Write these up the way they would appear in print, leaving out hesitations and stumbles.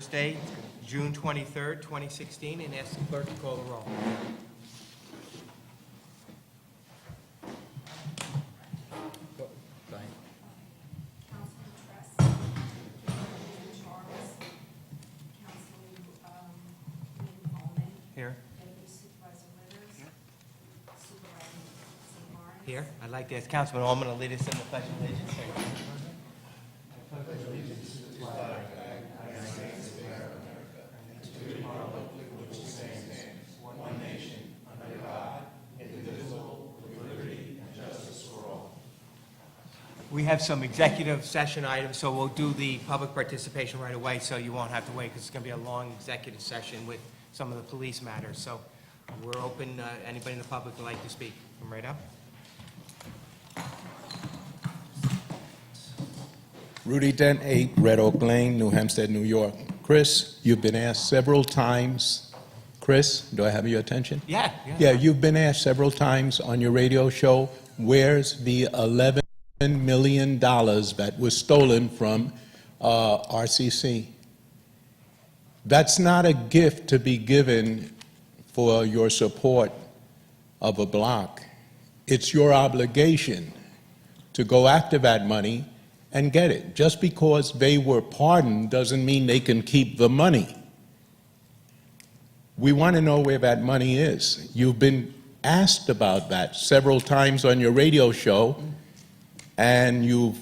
Thursday, June 23rd, 2016, and ask the clerk to call the roll. Go ahead. Councilman Tress, Councilman Charles, Councilman Coleman, Here. Deputy Supervisor Withers, Supervisor St. Lawrence. Here. I'd like to ask Councilman Allman to lead us in the Pledge of Allegiance. We have some executive session items, so we'll do the public participation right away, so you won't have to wait, because it's going to be a long executive session with some of the police matters. So we're open, anybody in the public would like to speak, come right up. Rudy Dent, 8 Red Oak Lane, New Hampstead, New York. Chris, you've been asked several times. Chris, do I have your attention? Yeah. Yeah, you've been asked several times on your radio show, where's the $11 million that was stolen from RCC? That's not a gift to be given for your support of a block. It's your obligation to go after that money and get it. Just because they were pardoned doesn't mean they can keep the money. We want to know where that money is. You've been asked about that several times on your radio show, and you've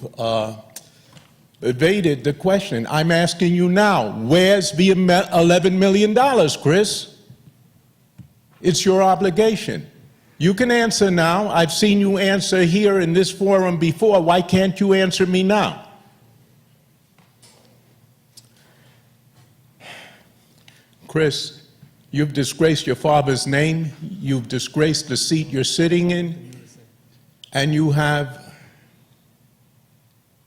evaded the question. I'm asking you now, where's the $11 million, Chris? It's your obligation. You can answer now. I've seen you answer here in this forum before. Why can't you answer me now? Chris, you've disgraced your father's name. You've disgraced the seat you're sitting in. And you have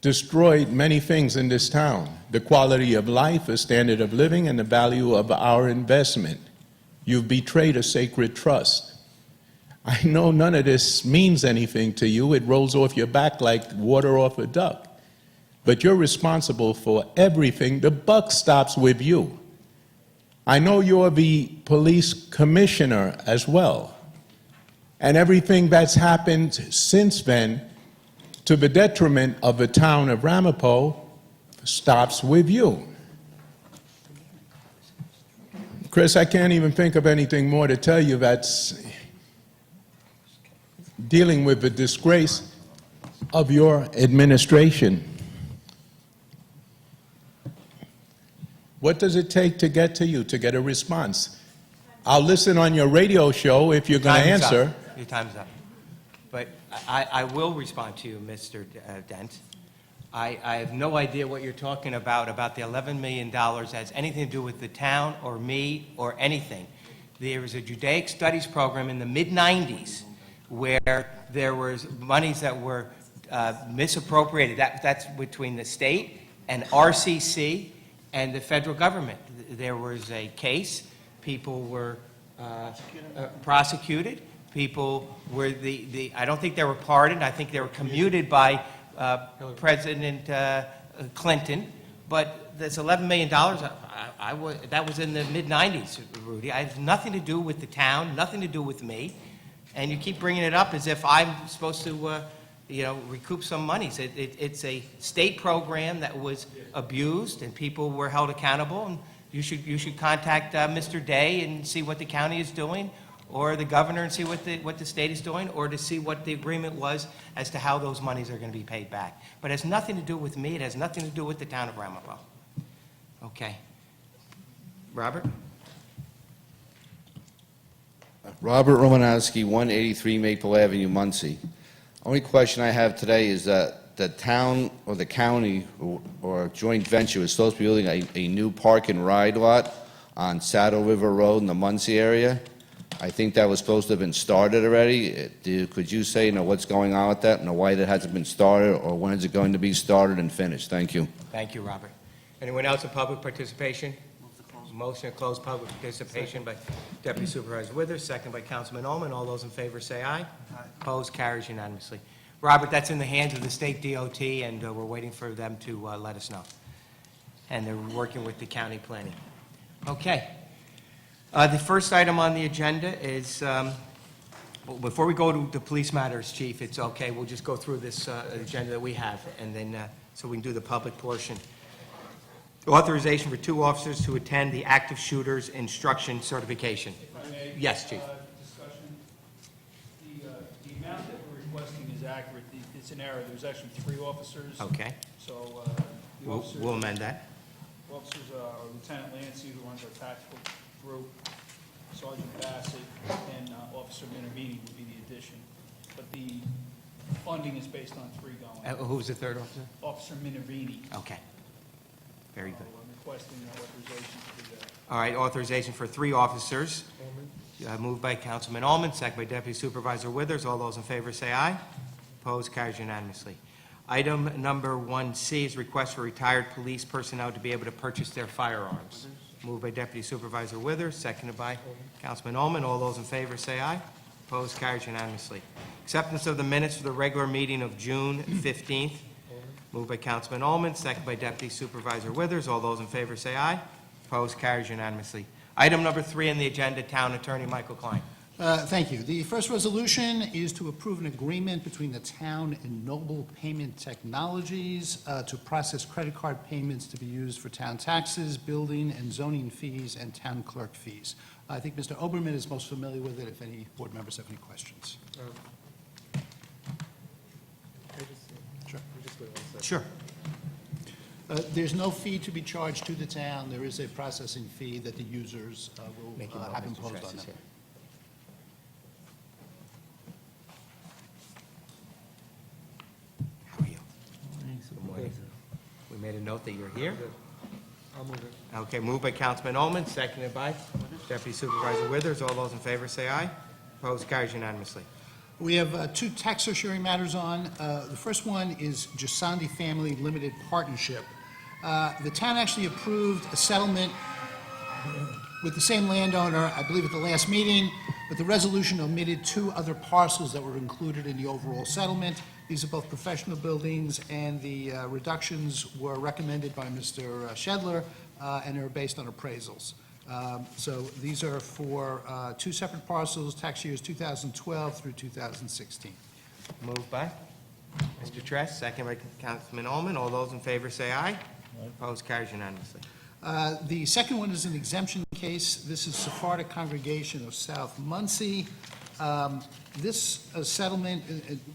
destroyed many things in this town. The quality of life, the standard of living, and the value of our investment. You've betrayed a sacred trust. I know none of this means anything to you. It rolls off your back like water off a duck. But you're responsible for everything. The buck stops with you. I know you're the police commissioner as well. And everything that's happened since then, to the detriment of the town of Ramapo, stops with you. Chris, I can't even think of anything more to tell you that's dealing with the disgrace of your administration. What does it take to get to you, to get a response? I'll listen on your radio show if you're going to answer. Your time's up. But I will respond to you, Mr. Dent. I have no idea what you're talking about the $11 million has anything to do with the town or me or anything. There was a Judaic Studies program in the mid-'90s where there was monies that were misappropriated. That's between the state and RCC and the federal government. There was a case. People were prosecuted. People were I don't think they were pardoned. I think they were commuted by President Clinton. But this $11 million, that was in the mid-'90s, Rudy. I have nothing to do with the town, nothing to do with me. And you keep bringing it up as if I'm supposed to, recoup some monies. It's a state program that was abused, and people were held accountable. And you should contact Mr. Day and see what the county is doing, or the governor and see what the state is doing, or to see what the agreement was as to how those monies are going to be paid back. But it has nothing to do with me. It has nothing to do with the town of Ramapo. Okay. Robert? Robert Romanowski, 183 Maple Avenue, Muncie. Only question I have today is that the town or the county or joint venture is supposed to be building a new park and ride lot on Saddle River Road in the Muncie area. I think that was supposed to have been started already. Could you say what's going on with that and why that hasn't been started, or when is it going to be started and finished? Thank you. Thank you, Robert. Anyone else in public participation? Motion to close public participation by Deputy Supervisor Withers, second by Councilman Ullman. All those in favor say aye. Aye. Opposed? Carries unanimously. Robert, that's in the hands of the state DOT, and we're waiting for them to let us know. and they're working with the county planning. Okay. The first item on the agenda is, well, before we go to the police matters, Chief, it's okay, we'll just go through this agenda that we have, and then, so we can do the public portion. Authorization for 2 officers to attend the active shooters instruction certification. If I may, Yes, Chief. Discussion. The amount that we're requesting is accurate. It's an error. There's actually 3 officers. Okay, So the we'll officers amend that. officers are Lieutenant Lancy, who runs our tactical group, Sergeant Bassett, and Officer Minervini would be the addition. But the funding is based on 3 going. Who's the third officer? Officer Minervini. Okay. Very good. So I'm requesting authorization to do that. All right, authorization for 3 officers. Moved by Councilman Allman, second by Deputy Supervisor Withers. All those in favor say aye. Opposed, carries unanimously. Item number 1C is request for retired police personnel to be able to purchase their firearms. Moved by Deputy Supervisor Withers, seconded by Councilman Allman. All those in favor say aye. Opposed, carries unanimously. Acceptance of the minutes for the regular meeting of June 15th. Moved by Councilman Allman, second by Deputy Supervisor Withers. All those in favor say aye. Opposed, carries unanimously. Item number 3 on the agenda, Town Attorney Michael Klein. Thank you. The first resolution is to approve an agreement between the town and Noble Payment Technologies to process credit card payments to be used for town taxes, building and zoning fees, and town clerk fees. I think Mr. Oberman is most familiar with it, if any board members have any questions. Sure. There's no fee to be charged to the town. There is a processing fee that the users Make you will know have Mr. imposed Tress on is them. here. How are you? Good morning. We made a note that you're here. I'll move it. Okay, moved by Councilman Allman, seconded by Deputy Supervisor Withers. All those in favor say aye. Opposed, carries unanimously. We have 2 tax certiorari matters on. The first one is Jasandi Family Limited Partnership. The town actually approved a settlement with the same landowner, I believe at the last meeting, but the resolution omitted 2 other parcels that were included in the overall settlement. These are both professional buildings, and the reductions were recommended by Mr. Shedler, and are based on appraisals. So these are for 2 separate parcels, tax years 2012 through 2016. Moved by Mr. Tress, second by Councilman Allman. All those in favor say aye. Opposed, carries unanimously. The second one is an exemption case. This is Sephardic Congregation of South Muncie. This settlement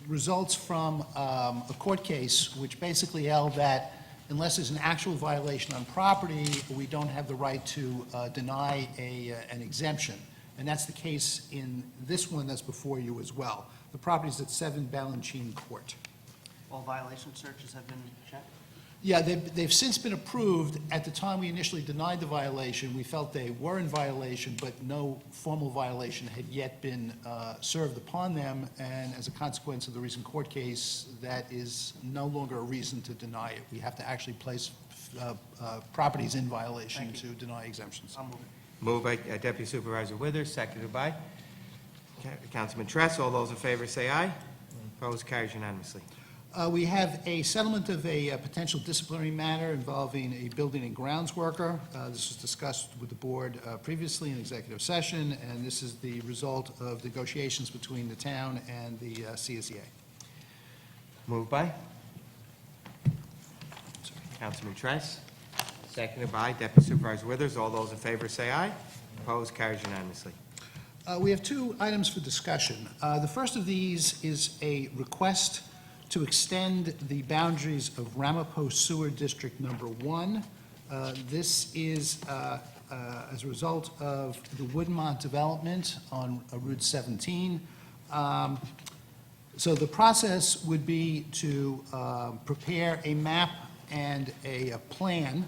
results from a court case which basically held that unless there's an actual violation on property, we don't have the right to deny an exemption. And that's the case in this one that's before you as well. The property is at 7 Balanchine Court. All violation searches have been checked? Yeah, they've since been approved. At the time we initially denied the violation, we felt they were in violation, but no formal violation had yet been served upon them, and as a consequence of the recent court case, that is no longer a reason to deny it. We have to actually place properties in violation to deny exemptions. I'll move it. Moved by Deputy Supervisor Withers, seconded by Councilman Tress. All those in favor say aye. Opposed, carries unanimously. We have a settlement of a potential disciplinary matter involving a building and grounds worker. This was discussed with the board previously in executive session, and this is the result of negotiations between the town and the CSEA. Moved by Councilman Tress, seconded by Deputy Supervisor Withers. All those in favor say aye. Opposed, carries unanimously. We have 2 items for discussion. The first of these is a request to extend the boundaries of Ramapo Sewer District Number 1. This is as a result of the Woodmont development on Route 17. So the process would be to prepare a map and a plan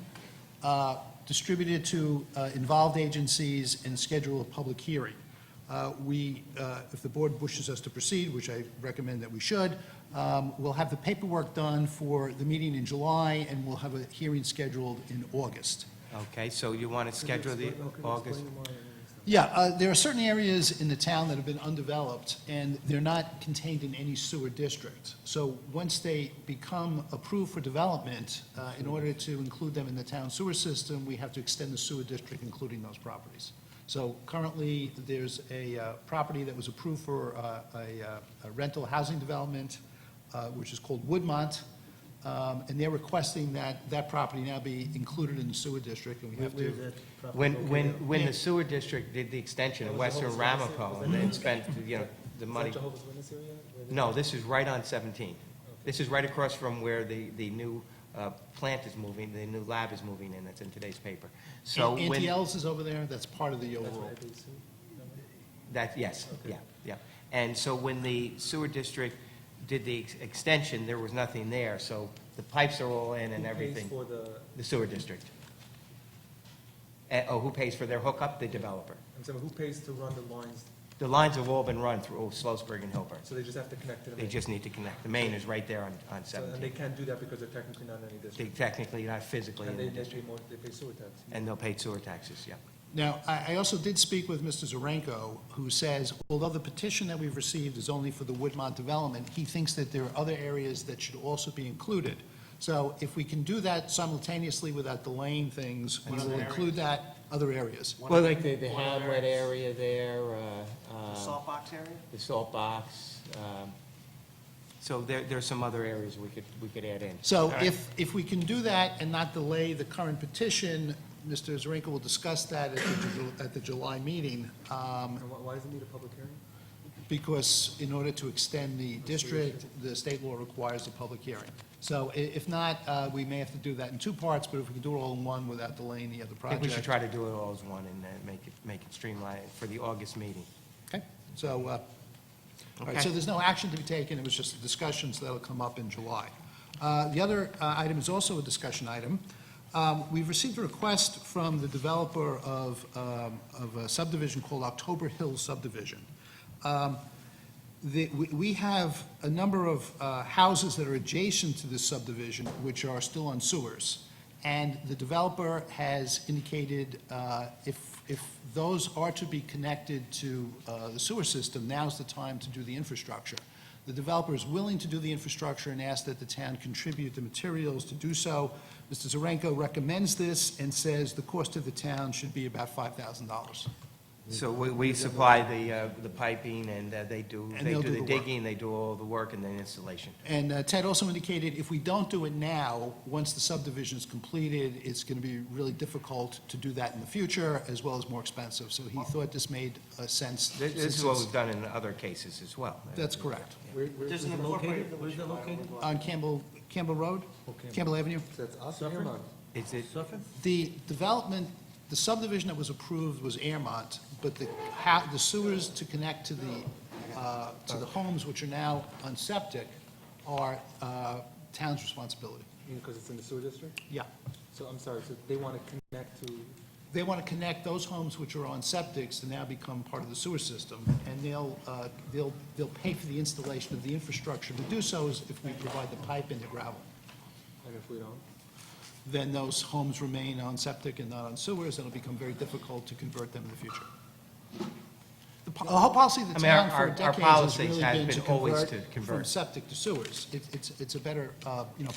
distributed to involved agencies and schedule a public hearing. If the board wishes us to proceed, which I recommend that we should, we'll have the paperwork done for the meeting in July, and we'll have a hearing scheduled in August. Okay, so you want to schedule the August? There are certain areas in the town that have been undeveloped, and they're not contained in any sewer district. So once they become approved for development, in order to include them in the town sewer system, we have to extend the sewer district, including those properties. So currently, there's a property that was approved for a rental housing development, which is called Woodmont, and they're requesting that that property now be included in the sewer district, and we have to... When the sewer district did the extension of Western Ramapo, and then spent, the money... Jehovah's Witness area? No, this is right on 17. This is right across from where the new plant is moving, the new lab is moving in, that's in today's paper. So when... Auntie L's is over there, that's part of the That's overall... where IBC? That, yes, Okay. yeah. And so when the sewer district did the extension, there was nothing there, so the pipes are all in and everything. Who pays for the, The sewer district. Who pays for their hookup? The developer. I'm saying, who pays to run the lines? The lines have all been run through Slowsburg and Hilbert. So they just have to connect to the They main? just need to connect. The main is right there on So- And they 17. can't do that because they're technically not in any They district? technically not physically in And the they pay district. more, they pay sewer tax? And they'll pay sewer taxes, yeah. Now, I also did speak with Mr. Zarenko, who says, although the petition that we've received is only for the Woodmont development, he thinks that there are other areas that should also be included. So if we can do that simultaneously without delaying things, we will include that, other areas. Well, like the Hamlet area there, The salt box area? the salt box. So there's some other areas we could add in. So All right. if we can do that and not delay the current petition, Mr. Zarenko will discuss that at the July meeting, And why does it need a public hearing? because in order to extend the district, the state law requires a public hearing. So if not, we may have to do that in two parts, but if we can do it all in one without delaying the other I think project. we should try to do it all as one and make it streamlined for the August meeting. Okay, so, all right, Okay. so there's no action to be taken, it was just a discussion, so that'll come up in July. The other item is also a discussion item. We've received a request from the developer of a subdivision called October Hill Subdivision. We have a number of houses that are adjacent to this subdivision, which are still on sewers. And the developer has indicated if those are to be connected to the sewer system, now's the time to do the infrastructure. The developer is willing to do the infrastructure and asked that the town contribute the materials to do so. Mr. Zarenko recommends this and says the cost to the town should be about $5,000. So we supply the piping, and they do And they'll do the the work. digging, they do all the work, and then installation. And Ted also indicated if we don't do it now, once the subdivision is completed, it's going to be really difficult to do that in the future, as well as more expensive. So he thought this made sense. This since is what it's- we've done in other cases as well. That's correct. Where There's is an it incorporated located? Where is it located? On Campbell Road, Campbell Avenue. So that's us or Earmont? Is it, The development, the subdivision that was approved was Airmont, but the sewers to connect to the homes, which are now on septic, are town's responsibility. Because it's in the sewer district? Yeah. So I'm sorry, so they want to connect to, They want to connect those homes which are on septics to now become part of the sewer system, and they'll pay for the installation of the infrastructure to do so is if we provide the pipe and the gravel. and if we don't? Then those homes remain on septic and not on sewers, and it'll become very difficult to convert them in the future. The whole policy of the I mean, town our for decades has policies really has been been to always to convert from convert. septic to sewers. It's a better,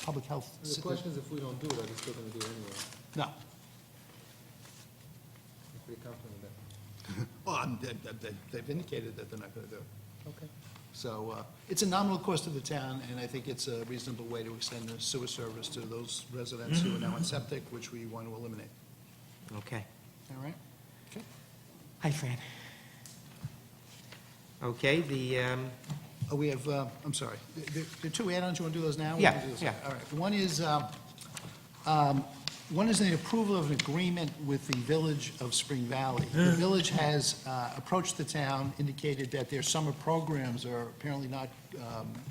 public health. The question is if we don't do it, are they still going to do it anyway? No. I'm pretty confident of that. Well, they've indicated that they're not going to do it. Okay. So it's a nominal cost to the town, and I think it's a reasonable way to extend the sewer service to those residents who are now on septic, which we want to eliminate. okay. All right? Okay. Hi, Fran. Okay, Oh, we have, I'm sorry, there are two add-ons, you want to do those now? We Yeah, can do those- yeah. All right, one is the approval of an agreement with the Village of Spring Valley. The village has approached the town, indicated that their summer programs are apparently not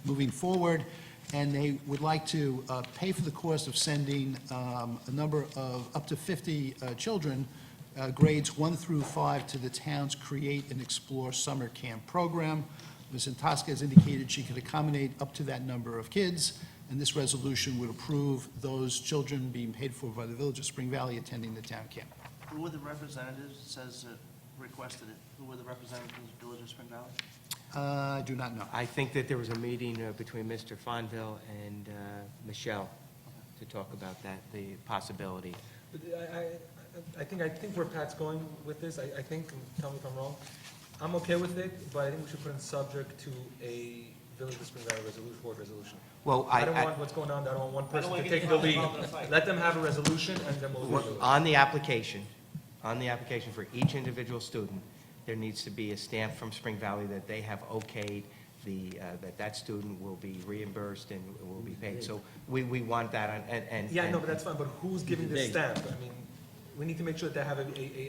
moving forward, and they would like to pay for the cost of sending a number of, up to 50 children, grades 1 through 5, to the town's Create and Explore Summer Camp program. Ms. Antosca has indicated she could accommodate up to that number of kids, and this resolution would approve those children being paid for by the Village of Spring Valley attending the town camp. Who were the representatives? It says that requested it? Who were the representatives of Village of Spring Valley? I do not know. I think that there was a meeting between Mr. Fonville and Michelle to talk about that, the possibility. But I think where Pat's going with this, I think, and tell me if I'm wrong, I'm okay with it, but I think we should put in subject to a Village of Spring Valley resolution, board resolution. Well, I don't want what's going on, I don't want one person to take the lead. Let them have a resolution, and then we'll review it. on the application for each individual student, there needs to be a stamp from Spring Valley that they have okayed that student will be reimbursed and will be paid. So we want that, and. Yeah, I know, but that's fine, but who's giving the stamp? I mean, we need to make sure that they have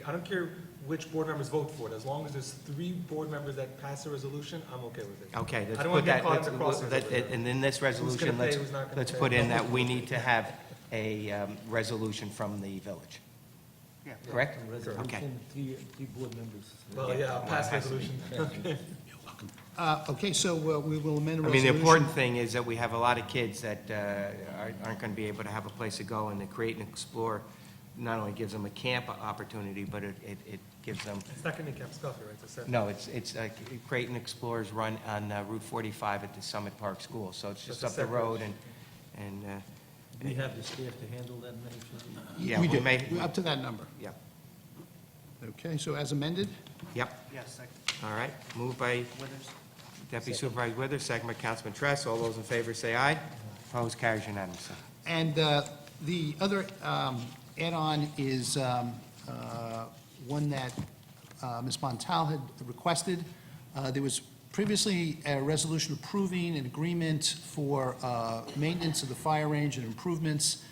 I don't care which board members vote for it, as long as there's 3 board members that pass a resolution, I'm okay with it. Okay, let's I don't put want to get that, caught in the crosshairs let's- over there. and in this resolution, pay, who's not gonna let's pay? put in that we need to have a resolution from the village, Yeah. correct? Okay. Three board members. Well, yeah, I'll pass resolution. Okay, so we will amend the I mean, resolution. the important thing is that we have a lot of kids that aren't going to be able to have a place to go, and the Create and Explore not only gives them a camp opportunity, but it gives them, It's not gonna be Camp Scuffy, right? It's a separate- no, it's Create and Explore is run on Route 45 at the Summit Park School, so it's just That's up a the road, and, We have the staff to handle that many children? yeah, We we do, may, We're up to that number. yep, Okay, so as amended? yep, Yes, second. all right, moved by Withers? Deputy Supervisor Withers, second by Councilman Tress. All those in favor say aye. Opposed, carries unanimously. And the other add-on is one that Ms. Montal had requested. There was previously a resolution approving an agreement for maintenance of the fire range and improvements.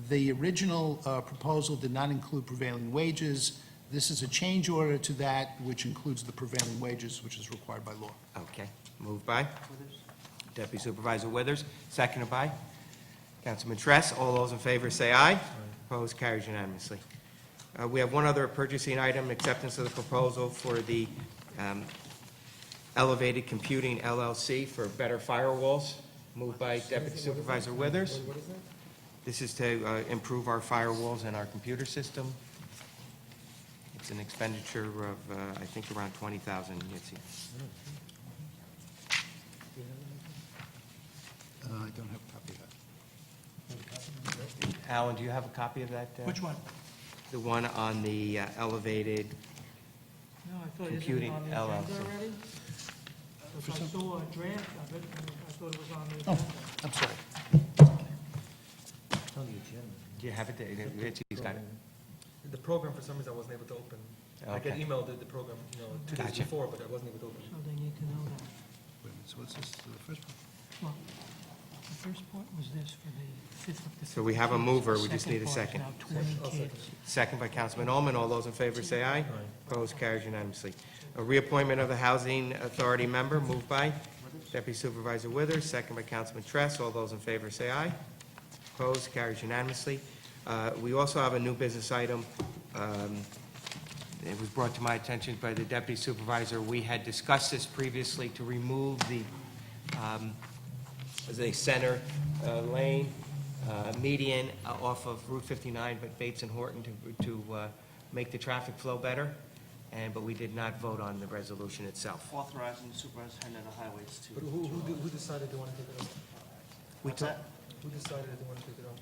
The original proposal did not include prevailing wages. This is a change order to that, which includes the prevailing wages, which is required by law. Okay, moved by Withers? Deputy Supervisor Withers, seconded by Councilman Tress. All those in favor say aye. Opposed, carries unanimously. We have one other purchasing item, acceptance of the proposal for the Elevated Computing LLC for better firewalls, moved by Deputy Supervisor Withers. What is that? This is to improve our firewalls and our computer system. It's an expenditure of, I think, around $20,000, Yitzi. I don't have a copy of that. Alan, do you have a copy of that? Which one? The one on the Elevated, No, I thought, isn't it Computing on the LLC. agenda already? If I saw a draft of it, I thought it was on the Oh, agenda. I'm sorry. It's on the agenda. do you have it? Yitzi's got it. The program, for some reason, I wasn't able to open. I get Okay. emailed the program, 2 days Gotcha. before, but I wasn't able to open it. So they need to know that. Wait a minute, so what's this, the first one? Well, the first part was this for the fifth of the. So we have a mover, we just need a part is second. now 20 kids. Second by Councilman Ullman. All those in favor say aye. Opposed, carries unanimously. A reappointment of the Housing Authority member, moved by Deputy Supervisor Withers, second by Councilman Tress. All those in favor say aye. Opposed, carries unanimously. We also have a new business item. It was brought to my attention by the Deputy Supervisor. We had discussed this previously to remove the, as a center lane median off of Route 59, but Bates and Horton to make the traffic flow better, but we did not vote on the resolution itself. Authorizing the superintendent of highways But to. who decided they want to take it off? What's that? Who decided they want to take it off?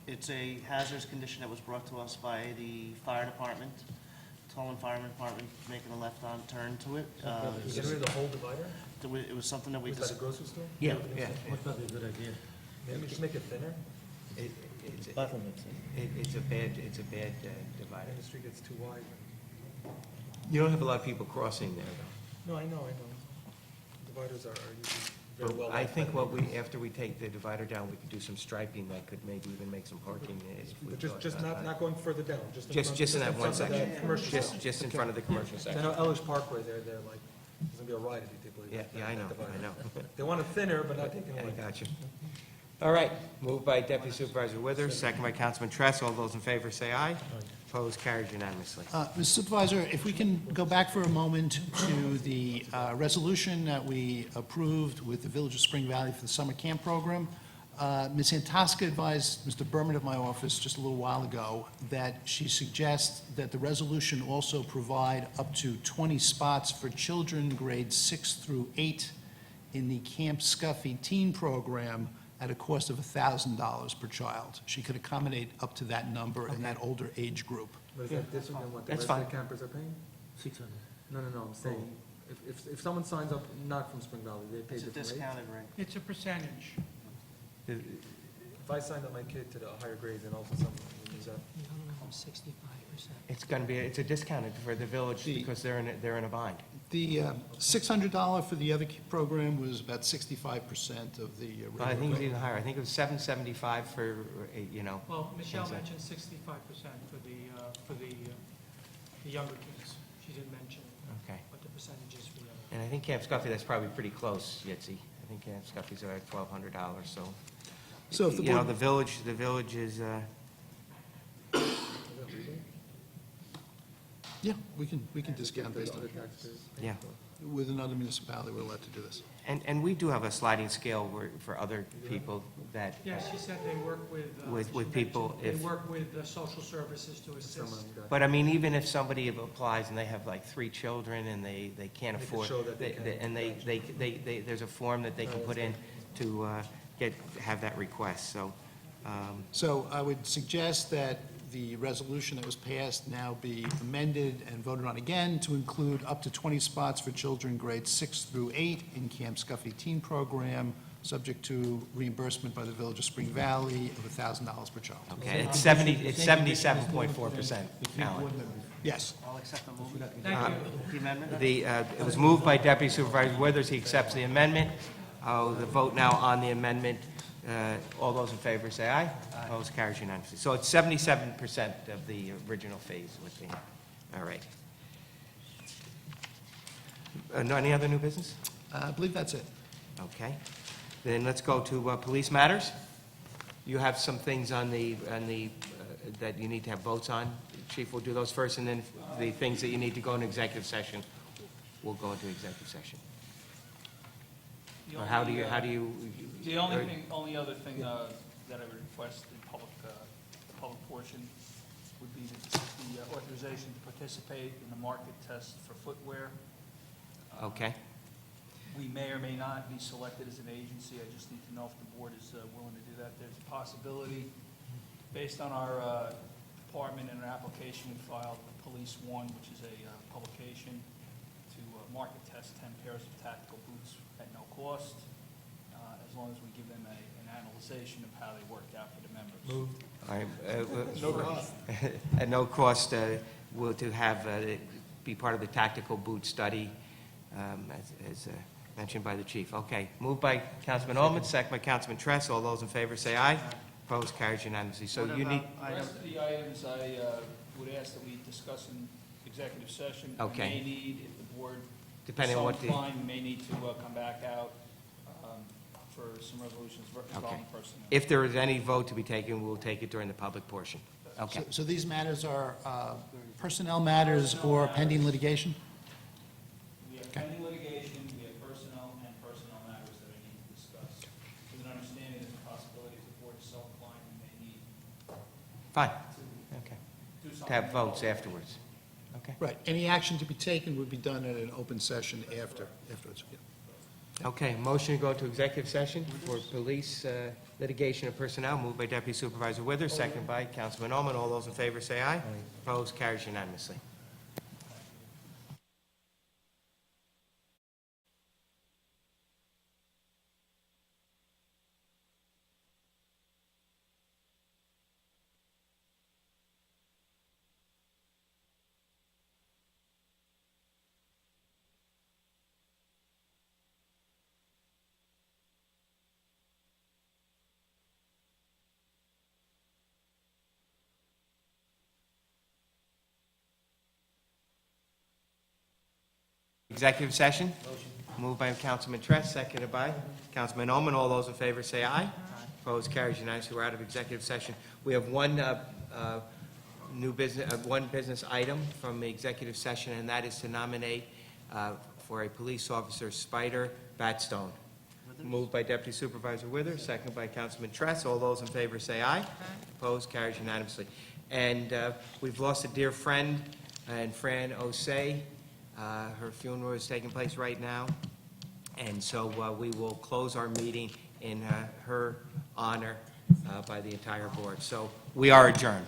It's a hazardous condition that was brought to us by the fire department, Tolan Fireman Department, making a left-on turn to it. You get rid of the whole divider? It was something that we Was that a just, grocery store? Yeah, yeah. That's probably a good idea. Maybe just make it thinner, It's Bottlenecks. it's a bad divider. and the street gets too wide. You don't have a lot of people crossing there, though. No, I know. Dividers are usually very well. I think after we take the divider down, we could do some striping that could maybe even make some parking. If we But just thought about not going further down, just in Just, front. just in that one front of section. that commercial zone. Just in front of the commercial I section. know Ellis Parkway, they're like, there's gonna be a ride if you take away. Yeah, I know, I know. They want it thinner, but not taking I away. got you. All right, moved by Deputy Supervisor Withers, second by Councilman Tress. All those in favor say aye. Opposed, carries unanimously. Mr. Supervisor, if we can go back for a moment to the resolution that we approved with the Village of Spring Valley for the summer camp program. Ms. Antosca advised Mr. Berman of my office just a little while ago that she suggests that the resolution also provide up to 20 spots for children grades 6 through 8 in the Camp Scuffy teen program at a cost of $1,000 per child. She could accommodate up to that number in that older age group. But is that different than what the That's resident fine. campers are paying? 600. No, I'm saying, if someone signs up not from Spring Valley, they pay It's a different rates? discounted rate. It's a percentage. If I signed up my kid to the higher grades and also someone is that, 65%. It's going to be, it's a discounted for the village because they're in a bind. The $600 for the other program was about 65% of the But I think regular it's rate. even higher. I think it was $775 for, Well, Michelle Exactly. mentioned 65% for the younger kids. She didn't mention okay. what the percentage is for the other. And I think Camp Scuffy, that's probably pretty close, Yitzi. I think Camp Scuffy's like $1,200, so. So if the You know, board- the village is, Yeah, we can discount based on other it. taxpayers? yeah. With another municipality, we're allowed to do this. And we do have a sliding scale for other people that, Yeah, she said they work with. With she people mentioned if- They work with social services to assist. Someone got- but I mean, even if somebody applies and they have like 3 children and they can't They could afford, show that they can. and there's a form that they can put in to have that request, so. So I would suggest that the resolution that was passed now be amended and voted on again to include up to 20 spots for children grades 6 through 8 in Camp Scuffy Teen Program, subject to reimbursement by the Village of Spring Valley of $1,000 per child. Okay, it's 77.4%, Alan. Yes. I'll accept the movement. Thank you. The amendment? It was moved by Deputy Supervisor Withers, he accepts the amendment. The vote now on the amendment. All those in favor say aye. Opposed, carries unanimously. So it's 77% of the original phase with the, all right. No, any other new business? I believe that's it. Okay. Then let's go to police matters. You have some things on the, that you need to have votes on. Chief, we'll do those first, and then the things that you need to go into executive session, we'll go into executive session. The Or how do only, you? The or- only other thing that I would request in the public portion would be the authorization to participate in the market test for footwear. Okay, We may or may not be selected as an agency. I just need to know if the board is willing to do that. There's a possibility, based on our department and our application, we filed with Police One, which is a publication, to market test 10 pairs of tactical boots at no cost, as long as we give them an analyzation of how they worked out for the members. all right. No cost. At no cost, will to have, be part of the tactical boot study, as mentioned by the chief. Okay, moved by Councilman Allman, second by Councilman Tress. All those in favor say aye. Opposed, carries unanimously. So What you need, about The rest of the items I would ask that we discuss in executive session. Okay. We may need, if the board is depending on so what the, inclined, we may need to come back out for some resolutions involving Okay. personnel. if there is any vote to be taken, we'll take it during the public portion. Okay. So these matters are personnel matters or pending litigation? We have pending litigation, we have personnel and personnel matters that I need to discuss. With an understanding there's a possibility if the board is so inclined, we may need Fine, to okay. do something. To have votes afterwards. Okay. Right. Any action to be taken would be done at an open session afterwards. Yeah. Okay, motion to go to executive session for police litigation and personnel, moved by Deputy Supervisor Withers, second by Councilman Ullman. All those in favor say aye. Opposed, carries unanimously. Executive session? Moved by Councilman Tress, seconded by Councilman Ullman. All those in favor say aye. Opposed, carries unanimously. We're out of executive session. We have one new business, one business item from the executive session, and that is to nominate for a police officer, Spider Batstone. Withers. Moved by Deputy Supervisor Withers, second by Councilman Tress. All those in favor say aye. Opposed, carries unanimously. And we've lost a dear friend, and Fran Osei. Her funeral is taking place right now. And so we will close our meeting in her honor by the entire board. So we are adjourned.